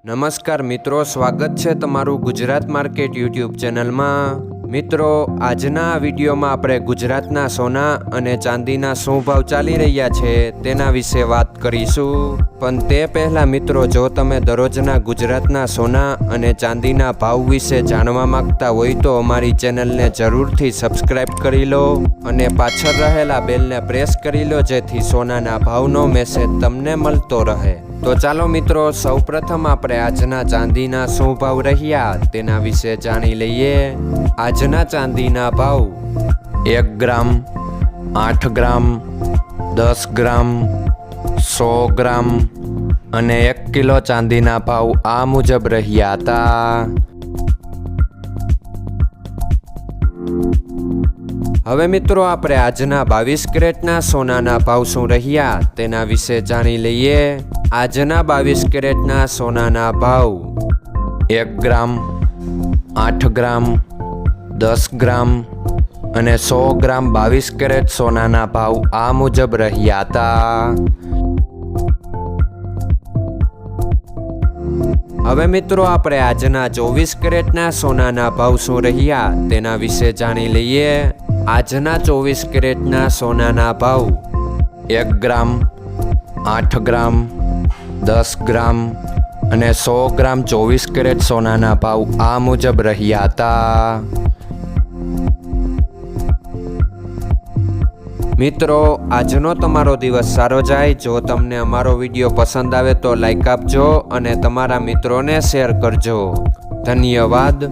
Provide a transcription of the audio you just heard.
નમસ્કાર મિત્રો, સ્વાગત છે તમારું ગુજરાત માર્કેટ યુટ્યુબ ચેનલમાં। મિત્રો, આજના વિડીયોમાં આપણે ગુજરાતના સોના અને ચાંદીના શું ભાવ ચાલી રહ્યા છે તેના વિશે વાત કરીશું। પણ તે પહેલાં મિત્રો, જો તમે દરરોજના ગુજરાતના સોના અને ચાંદીના ભાવ વિશે જાણવા માંગતા હોય તો અમારી ચેનલને જરૂરથી સબસ્ક્રાઈબ કરી લો અને પાછળ રહેલા બેલને પ્રેસ કરી લો, જેથી સોનાના ભાવનો મેસેજ તમને મળતો રહે। તો ચાલો મિત્રો, સૌપ્રથમ આપણે આજના ચાંદીના શું ભાવ રહ્યા તેના વિશે જાણી લઈએ। આજના ચાંદીના ભાવ 1 ગ્રામ, 8 ગ્રામ, 10 ગ્રામ, 100 ગ્રામ અને 1 કિલો ચાંદીના ભાવ આ મુજબ રહ્યા હતા। હવે મિત્રો, આપણે આજના 22 કેરેટના સોનાના ભાવ શું રહ્યા તેના વિશે જાણી લઈએ। આજના 22 કેરેટના સોનાના ભાવ 1 ગ્રામ, 8 ગ્રામ, 10 ગ્રામ અને 100 ગ્રામ 22 કેરેટ સોનાના ભાવ આ મુજબ રહ્યા હતા। હવે મિત્રો, આપણે આજના 24 કેરેટના સોનાના ભાવ શું રહ્યા તેના વિશે જાણી લઈએ। આજના 24 કેરેટના સોનાના ભાવ 1 ગ્રામ, 8 ગ્રામ, 10 ગ્રામ અને 100 ગ્રામ 24 કેરેટ સોનાના ભાવ આ મુજબ રહ્યા હતા। મિત્રો, આજનો તમારો દિવસ સારો જાય। જો તમને અમારો વિડીયો પસંદ આવે તો લાઈક આપજો અને તમારા મિત્રોને શેર કરજો। ધન્યવાદ।